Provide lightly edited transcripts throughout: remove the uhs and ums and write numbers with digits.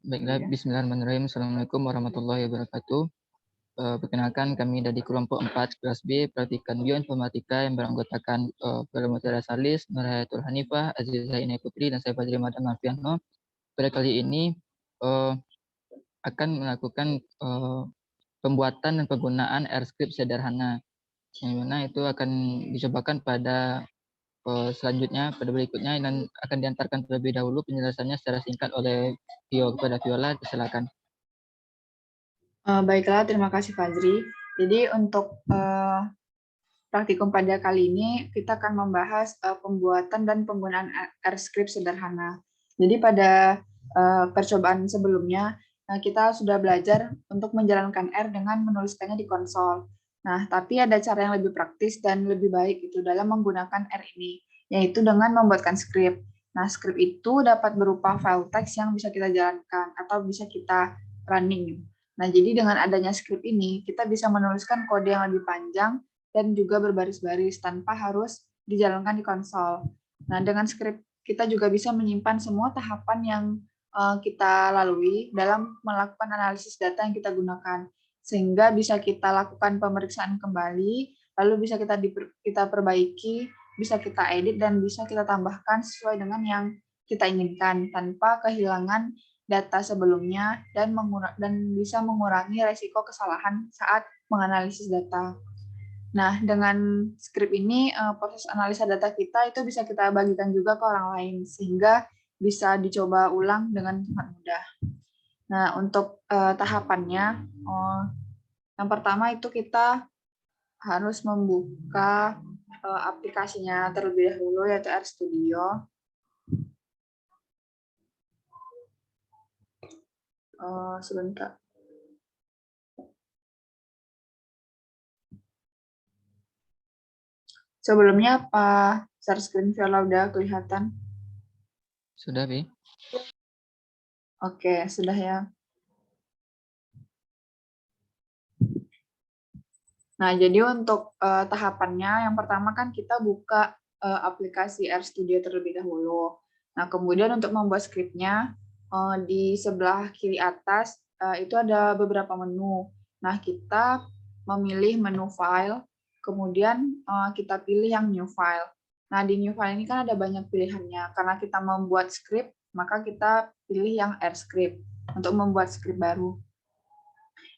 Baiklah, bismillahirrahmanirrahim. Assalamualaikum warahmatullahi wabarakatuh. Perkenalkan, kami dari kelompok 4 kelas B, praktikan bioinformatika yang beranggotakan Prof. Mutiara Salis, Nurhayatul Hanifah, Azizah Inai Putri, dan saya Fadli Madan Marfiano. Pada kali ini akan melakukan pembuatan dan penggunaan R-script sederhana, yang mana itu akan dicobakan pada selanjutnya, pada berikutnya, dan akan diantarkan terlebih dahulu penjelasannya secara singkat oleh Vio. Kepada Viola, silakan. Baiklah, terima kasih Fadri. Jadi untuk praktikum pada kali ini kita akan membahas pembuatan dan penggunaan R-script sederhana. Jadi pada percobaan sebelumnya kita sudah belajar untuk menjalankan R dengan menuliskannya di konsol. Nah, tapi ada cara yang lebih praktis dan lebih baik itu dalam menggunakan R ini, yaitu dengan membuatkan script. Nah, script itu dapat berupa file teks yang bisa kita jalankan atau bisa kita running. Nah, jadi dengan adanya script ini, kita bisa menuliskan kode yang lebih panjang dan juga berbaris-baris tanpa harus dijalankan di konsol. Nah, dengan script kita juga bisa menyimpan semua tahapan yang kita lalui dalam melakukan analisis data yang kita gunakan, sehingga bisa kita lakukan pemeriksaan kembali, lalu bisa kita perbaiki, bisa kita edit, dan bisa kita tambahkan sesuai dengan yang kita inginkan tanpa kehilangan data sebelumnya dan bisa mengurangi resiko kesalahan saat menganalisis data. Nah, dengan script ini, proses analisa data kita itu bisa kita bagikan juga ke orang lain, sehingga bisa dicoba ulang dengan sangat mudah. Nah, untuk tahapannya, yang pertama itu kita harus membuka aplikasinya terlebih dahulu, yaitu RStudio. Sebentar. Sebelumnya, apa share screen Viola udah kelihatan? Sudah, Bi? Oke, sudah ya. Nah, jadi untuk tahapannya, yang pertama kan kita buka aplikasi RStudio terlebih dahulu. Nah, kemudian untuk membuat scriptnya, di sebelah kiri atas itu ada beberapa menu. Nah, kita memilih menu file, kemudian kita pilih yang new file. Nah, di new file ini kan ada banyak pilihannya. Karena kita membuat script, maka kita pilih yang R-script untuk membuat script baru.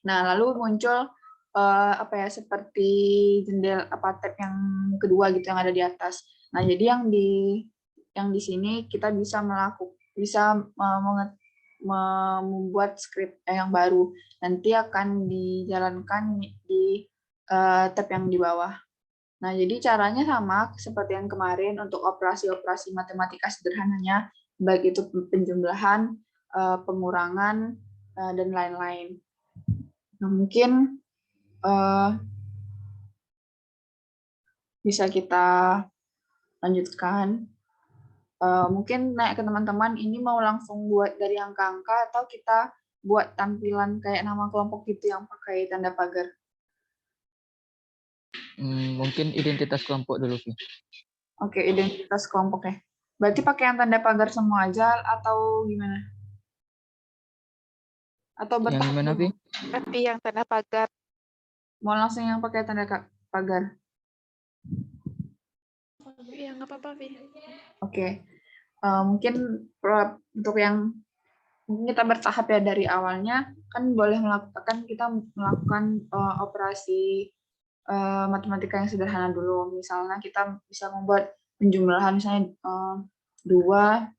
Nah, lalu muncul seperti jendela tab yang kedua gitu yang ada di atas. Nah, jadi yang di sini kita bisa membuat script yang baru. Nanti akan dijalankan di tab yang di bawah. Nah, jadi caranya sama seperti yang kemarin untuk operasi-operasi matematika sederhananya, baik itu penjumlahan, pengurangan, dan lain-lain. Nah, mungkin bisa kita lanjutkan. Mungkin naik ke teman-teman, ini mau langsung buat dari angka-angka atau kita buat tampilan kayak nama kelompok gitu yang pakai tanda pagar? Mungkin identitas kelompok dulu, Vi. Oke, identitas kelompok ya. Berarti pakai yang tanda pagar semua aja atau gimana? Atau Yang bertahap gimana, Vi? dulu? Tapi yang tanda pagar. Mau langsung yang pakai tanda pagar? Ya, nggak apa-apa, Vi. Oke. Mungkin untuk yang mungkin kita bertahap ya dari awalnya, kan boleh kita melakukan operasi matematika yang sederhana dulu. Misalnya kita bisa membuat penjumlahan misalnya 2,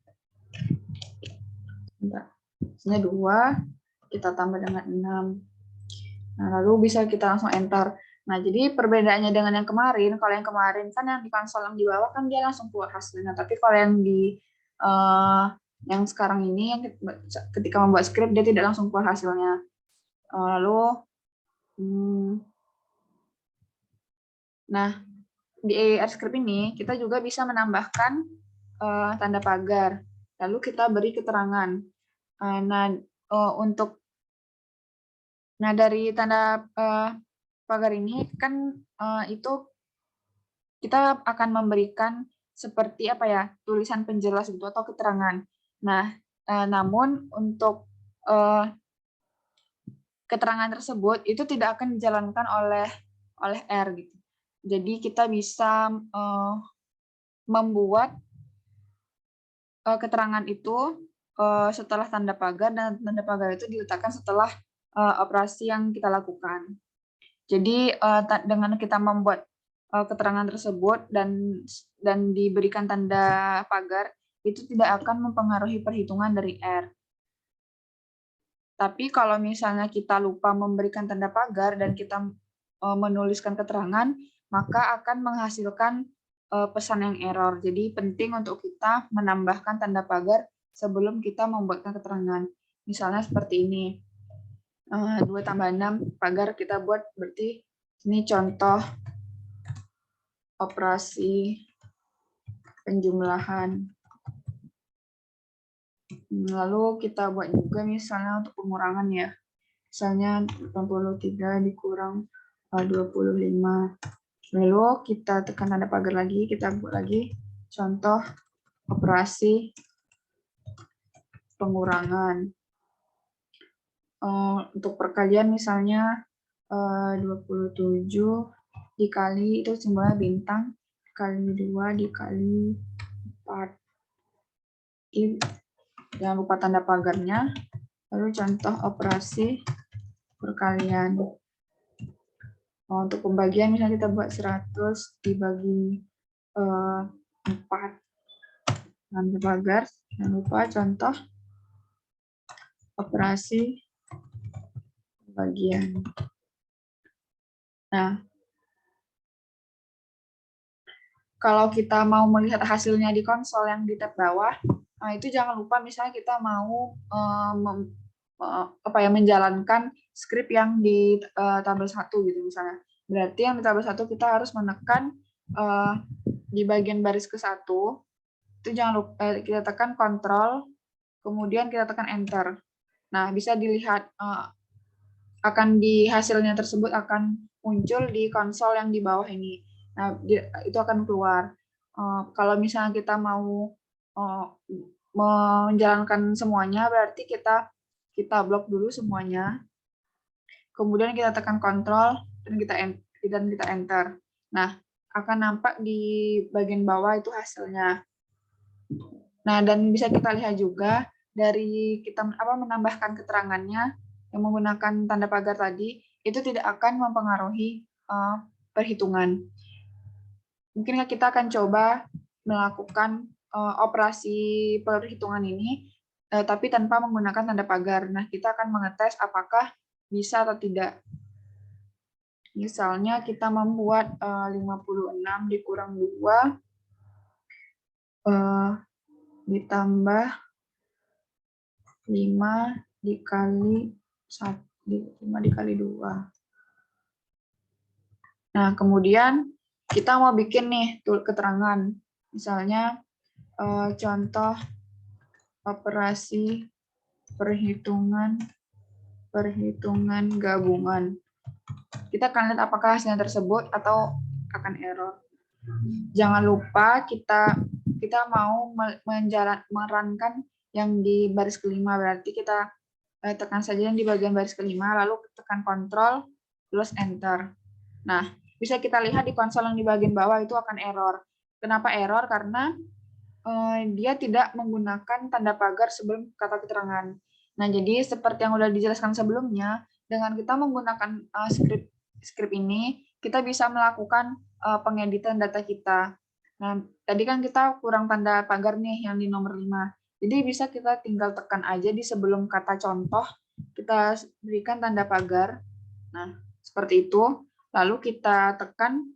misalnya 2 kita tambah dengan 6. Nah, lalu bisa kita langsung enter. Nah, jadi perbedaannya dengan yang kemarin, kalau yang kemarin kan yang di konsol yang di bawah kan dia langsung keluar hasilnya. Tapi kalau yang di yang sekarang ini, yang ketika membuat script dia tidak langsung keluar hasilnya. Lalu, nah di R-script ini kita juga bisa menambahkan tanda pagar. Lalu kita beri keterangan. Nah dari tanda pagar ini kan itu kita akan memberikan seperti tulisan penjelas gitu atau keterangan. Nah, namun untuk keterangan tersebut itu tidak akan dijalankan oleh R gitu. Jadi kita bisa membuat keterangan itu setelah tanda pagar, dan tanda pagar itu diletakkan setelah operasi yang kita lakukan. Jadi dengan kita membuat keterangan tersebut dan diberikan tanda pagar, itu tidak akan mempengaruhi perhitungan dari R. Tapi kalau misalnya kita lupa memberikan tanda pagar dan kita menuliskan keterangan, maka akan menghasilkan pesan yang error. Jadi penting untuk kita menambahkan tanda pagar sebelum kita membuatkan keterangan. Misalnya seperti ini. 2 tambah 6 pagar kita buat, berarti ini contoh operasi penjumlahan. Lalu kita buat juga misalnya untuk pengurangan ya. Misalnya 83 dikurang 25. Lalu kita tekan tanda pagar lagi, kita buat lagi contoh operasi pengurangan. Untuk perkalian misalnya 27 dikali, itu simbolnya bintang, kali 2 dikali 4. Jangan lupa tanda pagarnya. Lalu contoh operasi perkalian. Untuk pembagian misalnya kita buat 100 dibagi 4. Tanda pagar. Jangan lupa contoh operasi pembagian. Nah, kalau kita mau melihat hasilnya di konsol yang di tab bawah, nah itu jangan lupa misalnya kita mau menjalankan script yang di tabel 1 gitu misalnya. Berarti yang di tabel 1 kita harus menekan di bagian baris ke-1, itu jangan lupa kita tekan Ctrl, kemudian kita tekan Enter. Nah, bisa dilihat akan di hasilnya tersebut akan muncul di konsol yang di bawah ini. Nah, itu akan keluar. Kalau misalnya kita mau menjalankan semuanya, berarti kita blok dulu semuanya. Kemudian kita tekan Ctrl dan kita Enter. Nah, akan nampak di bagian bawah itu hasilnya. Nah, dan bisa kita lihat juga dari kita menambahkan keterangannya yang menggunakan tanda pagar tadi, itu tidak akan mempengaruhi perhitungan. Mungkin kita akan coba melakukan operasi perhitungan ini, tapi tanpa menggunakan tanda pagar. Nah, kita akan mengetes apakah bisa atau tidak. Misalnya kita membuat 56 dikurang 2, ditambah 5 dikali 2. Nah, kemudian kita mau bikin nih keterangan. Misalnya contoh operasi perhitungan gabungan. Kita akan lihat apakah hasilnya tersebut atau akan error. Jangan lupa kita mau merankan yang di baris kelima, berarti kita tekan saja yang di bagian baris kelima, lalu tekan Ctrl plus Enter. Nah, bisa kita lihat di konsol yang di bagian bawah itu akan error. Kenapa error? Karena dia tidak menggunakan tanda pagar sebelum kata keterangan. Nah, jadi seperti yang sudah dijelaskan sebelumnya, dengan kita menggunakan script ini, kita bisa melakukan pengeditan data kita. Nah, tadi kan kita kurang tanda pagar nih yang di nomor 5. Jadi bisa kita tinggal tekan aja di sebelum kata contoh, kita berikan tanda pagar. Nah, seperti itu. Lalu kita tekan,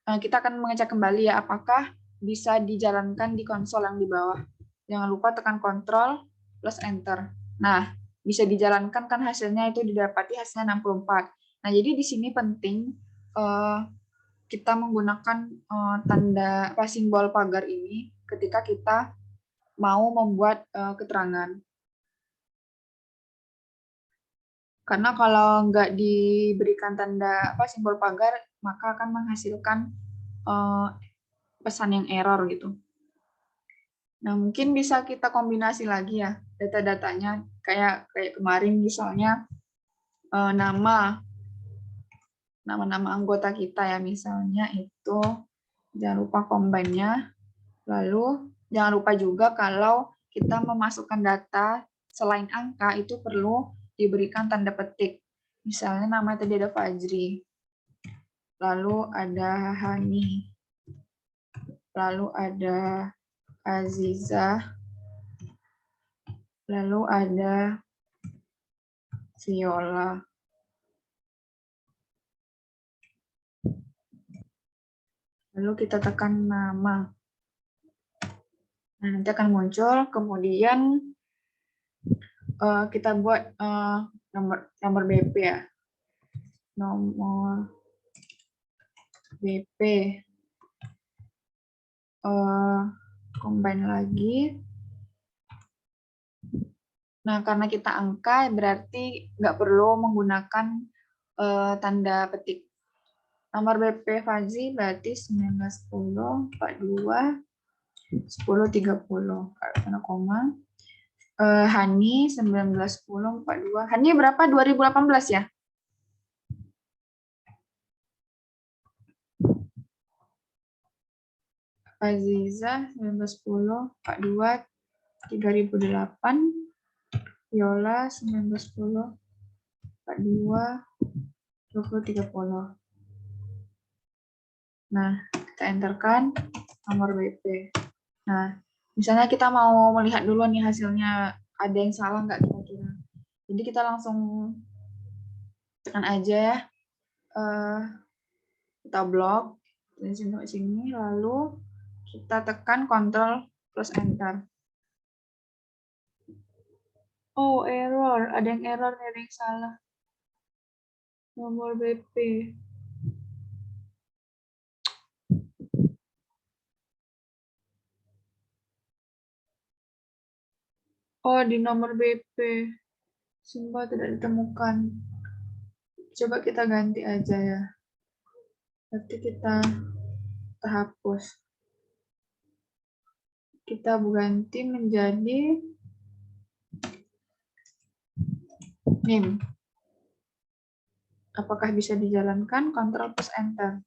kita akan mengecek kembali ya apakah bisa dijalankan di konsol yang di bawah. Jangan lupa tekan Ctrl plus Enter. Nah, bisa dijalankan kan hasilnya itu didapati hasilnya 64. Nah, jadi di sini penting kita menggunakan tanda simbol pagar ini ketika kita mau membuat keterangan. Karena kalau nggak diberikan tanda simbol pagar, maka akan menghasilkan pesan yang error gitu. Nah, mungkin bisa kita kombinasi lagi ya data-datanya. Kayak kemarin misalnya nama-nama anggota kita ya, misalnya itu jangan lupa combine-nya. Lalu jangan lupa juga kalau kita memasukkan data selain angka itu perlu diberikan tanda petik. Misalnya nama tadi ada Fajri, lalu ada Hani, lalu ada Aziza, lalu ada Viola. Lalu kita tekan nama. Nah, nanti akan muncul, kemudian kita buat nomor BP ya. Nomor BP. Combine lagi. Nah, karena kita angka, berarti nggak perlu menggunakan tanda petik. Nomor BP Fajri berarti 1910, 42, 1030. Karena koma. Hani 1910, 42. Hani berapa? 2018 ya? Aziza 1910, 42, 3008. Viola 1910, 42, 2030. Nah, kita enterkan nomor BP. Nah, misalnya kita mau melihat dulu nih hasilnya, ada yang salah nggak kira-kira. Jadi kita langsung tekan aja ya. Kita blok dari sini sampai sini, lalu kita tekan Ctrl plus Enter. Oh, error. Ada yang error, ada yang salah. Nomor BP. Oh, di nomor BP. Simbol tidak ditemukan. Coba kita ganti aja ya. Nanti kita hapus. Kita ganti menjadi NIM. Apakah bisa dijalankan? Ctrl plus Enter.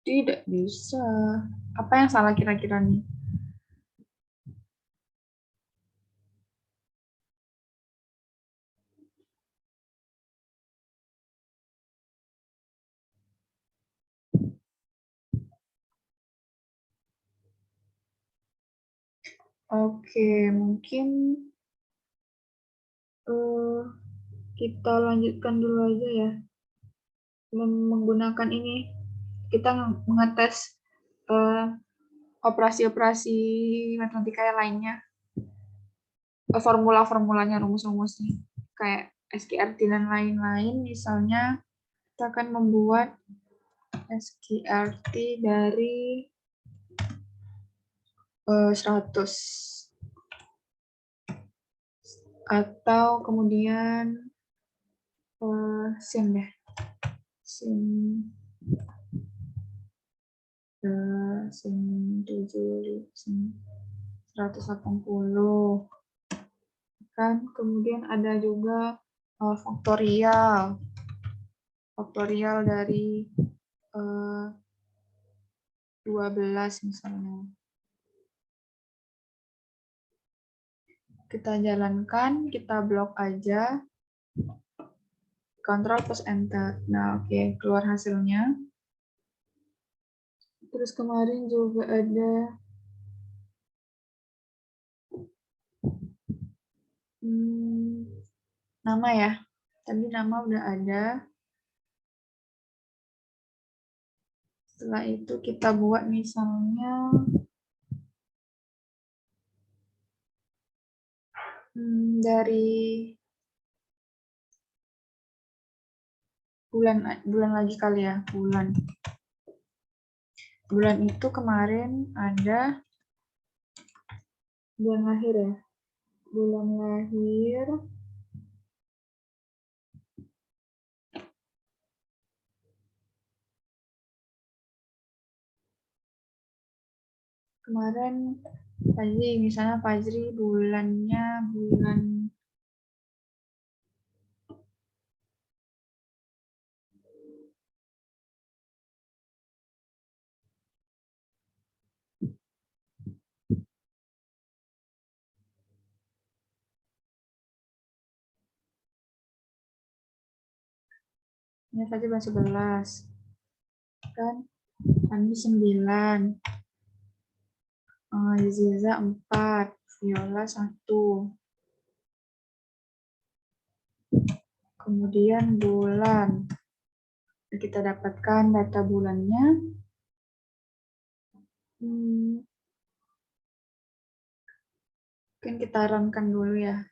Tidak bisa. Apa yang salah kira-kira nih? Oke, mungkin kita lanjutkan dulu aja ya. Menggunakan ini, kita mengetes operasi-operasi matematika yang lainnya. Formula-formulanya, rumus-rumusnya. Kayak SQRT dan lain-lain. Misalnya, kita akan membuat SQRT dari 100. Atau kemudian SIM ya. SIM 180 kan. Kemudian ada juga faktorial dari 12 misalnya. Kita jalankan, kita blok aja, Ctrl plus Enter. Nah, oke, keluar hasilnya. Terus kemarin juga ada nama ya. Tadi nama udah ada. Setelah itu kita buat misalnya dari bulan lagi kali ya, bulan itu kemarin ada bulan lahir ya, bulan lahir Kemarin Fajri, misalnya Fajri bulannya bulan ini Fajri bulan 11 kan, Andi 9, Ziza 4, Viola 1. Kemudian bulan. Kita dapatkan data bulannya. Mungkin kita runkan dulu ya.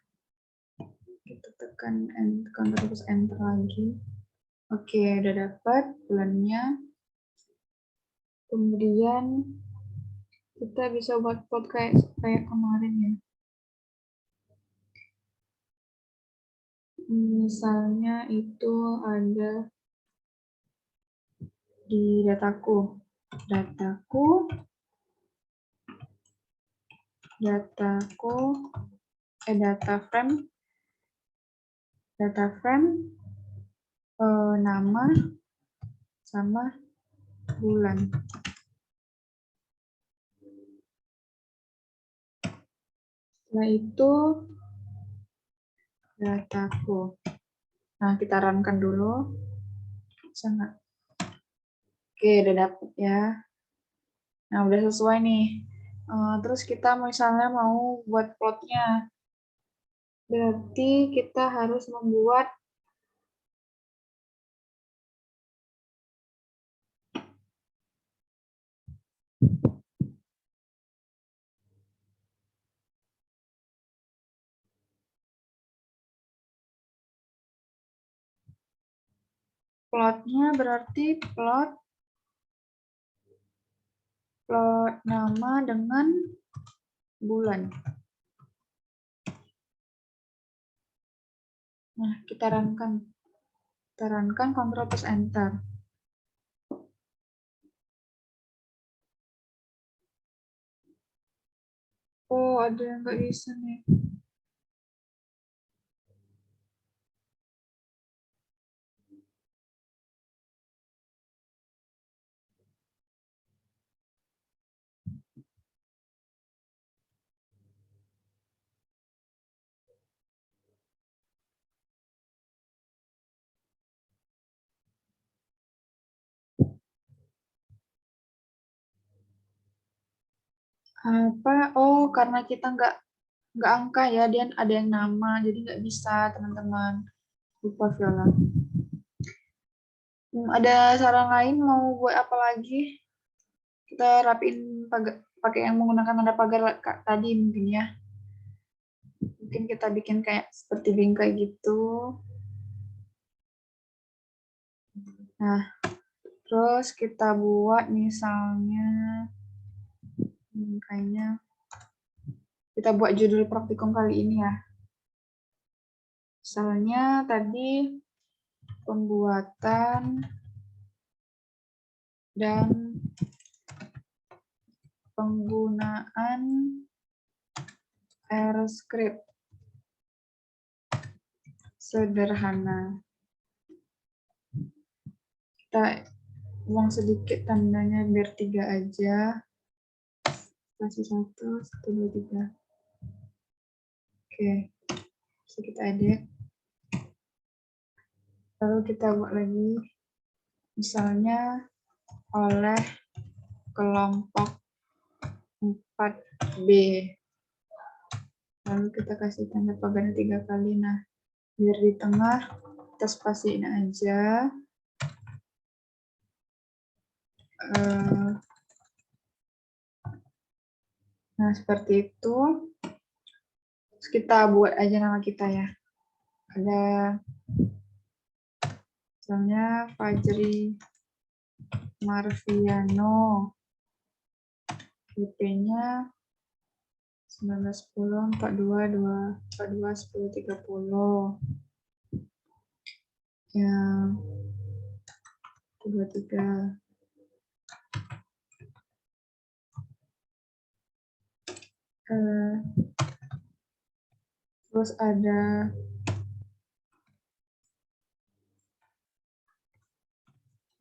Kita tekan Ctrl plus Enter lagi. Oke, udah dapat bulannya. Kemudian kita bisa buat plot kayak kemarin ya. Misalnya itu ada di data frame, nama sama bulan. Setelah itu dataku. Nah, kita runkan dulu. Bisa nggak? Oke, udah dapet ya. Nah, udah sesuai nih. Terus kita misalnya mau buat plotnya. Berarti kita harus membuat plotnya, berarti plot nama dengan bulan. Nah, kita runkan. Ctrl plus Enter. Oh, ada yang nggak bisa nih. Apa? Oh, karena kita nggak angka ya, dia ada yang nama, jadi nggak bisa, teman-teman. Lupa Viola. Ada saran lain mau buat apa lagi? Kita rapiin pakai yang menggunakan tanda pagar tadi mungkin ya. Mungkin kita bikin kayak seperti bingkai gitu. Nah, terus kita buat misalnya kayaknya kita buat judul praktikum kali ini ya. Misalnya tadi pembuatan dan penggunaan R-script sederhana. Kita buang sedikit tandanya biar 3 aja. Kasih 1, 1, 2, 3. Oke, bisa kita edit. Lalu kita buat lagi, misalnya oleh kelompok 4B. Lalu kita kasih tanda pagar 3 kali. Nah, biar di tengah kita spasiin aja. Nah, seperti itu. Terus kita buat aja nama kita ya. Ada misalnya Fajri Marviano. IP-nya 1910 42 10 30. Yang 23. Terus ada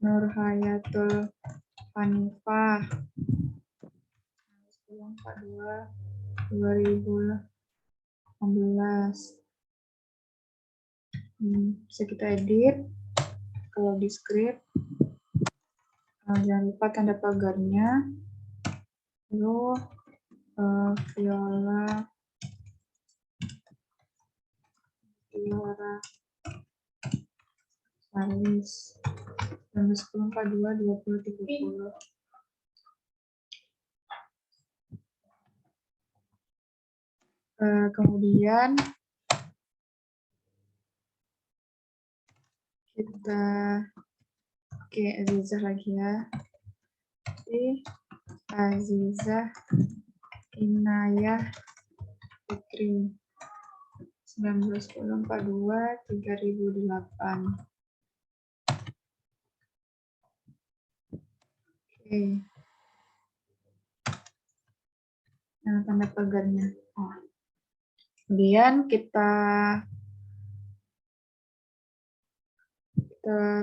Nurhayatul Hanifah 10/42/2018. Bisa kita edit. Kalau di script, jangan lupa tanda pagarnya. Lalu Viola Salis 19/42/2030. Kemudian kita Azizah lagi ya. Azizah Inayah Putri 19/42/3008. Oke. Nah, tanda pagarnya. Kemudian kita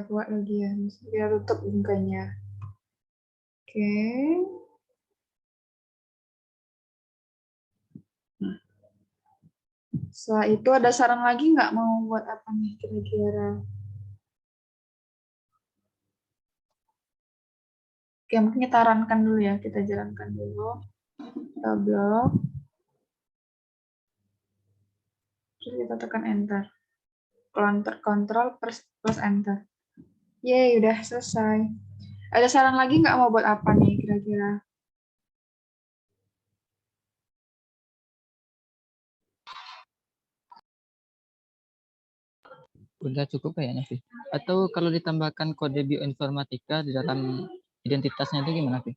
buat lagi ya. Kita tutup bunganya. Oke. Setelah itu ada saran lagi nggak mau buat apa nih kira-kira? Oke, mungkin kita runkan dulu ya. Kita jalankan dulu. Kita blok. Terus kita tekan enter. Ctrl plus enter. Yeay, udah selesai. Ada saran lagi nggak mau buat apa nih kira-kira? Udah cukup kayaknya sih. Atau kalau ditambahkan kode bioinformatika di dalam identitasnya itu gimana sih?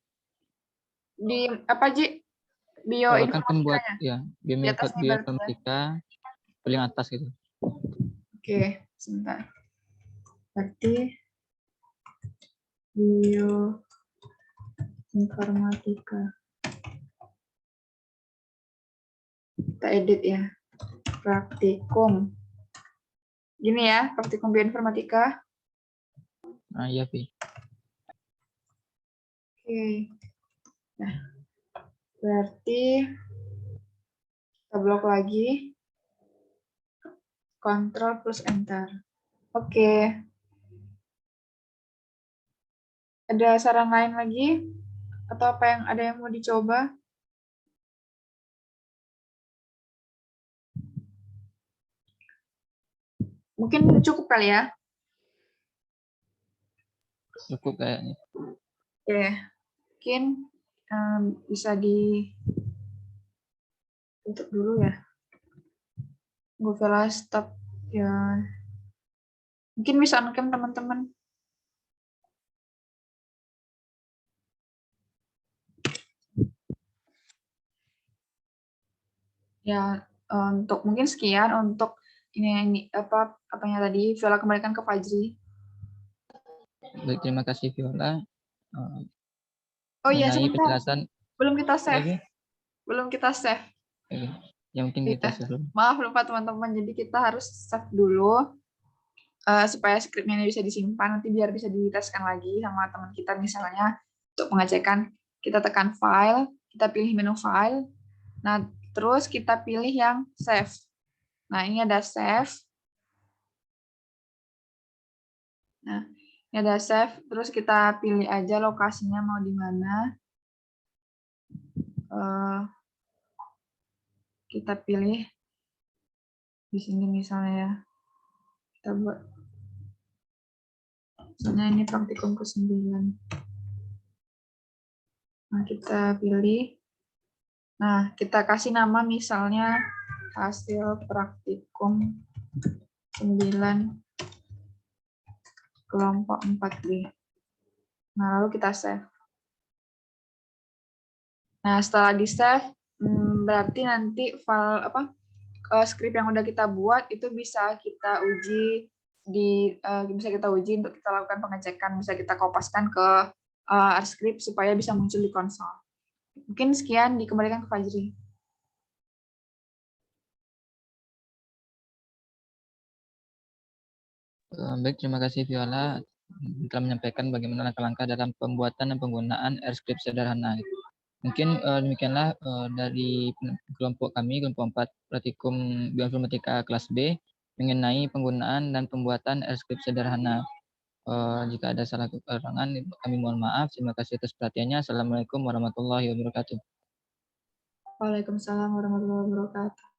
Di apa Ji? Kan pembuat ya Di atas nih berarti ya? bioinformatika paling atas gitu. Oke, sebentar. Berarti bioinformatika. Kita edit ya. Praktikum. Gini ya, praktikum bioinformatika. Nah, iya, Pi. Oke. Nah, berarti kita blok lagi. Ctrl plus enter. Oke. Ada saran lain lagi? Atau ada yang mau dicoba? Mungkin cukup kali ya? Cukup kayaknya. Oke. Mungkin bisa ditutup dulu ya. Google stop ya. Mungkin bisa on-cam teman-teman. Ya, untuk mungkin sekian untuk ini apanya tadi Viola kembalikan ke Fajri. Baik, terima kasih Viola. Oh iya, Mengenai sebentar. penjelasan Belum kita save. lagi. Belum kita save. Oke. Ya mungkin kita save dulu. Maaf lupa teman-teman. Jadi kita harus save dulu supaya skripnya ini bisa disimpan. Nanti biar bisa diteskan lagi sama teman kita misalnya untuk pengecekan. Kita tekan file, kita pilih menu file. Nah, terus kita pilih yang save. Nah, ini ada save. Nah, ini ada save. Terus kita pilih aja lokasinya mau di mana. Kita pilih di sini misalnya ya. Kita buat. Misalnya ini praktikum ke-9. Nah, kita pilih. Nah, kita kasih nama misalnya hasil praktikum 9 kelompok 4B. Nah, lalu kita save. Nah, setelah di-save, berarti nanti file script yang udah kita buat itu bisa kita uji untuk kita lakukan pengecekan, bisa kita kopaskan ke script supaya bisa muncul di konsol. Mungkin sekian, dikembalikan ke Fajri. Baik, terima kasih Viola telah menyampaikan bagaimana langkah-langkah dalam pembuatan dan penggunaan R-script sederhana. Mungkin demikianlah dari kelompok kami, kelompok 4 Praktikum Bioinformatika kelas B mengenai penggunaan dan pembuatan R-script sederhana. Jika ada salah kekurangan, kami mohon maaf. Terima kasih atas perhatiannya. Assalamualaikum warahmatullahi wabarakatuh. Waalaikumsalam warahmatullahi wabarakatuh.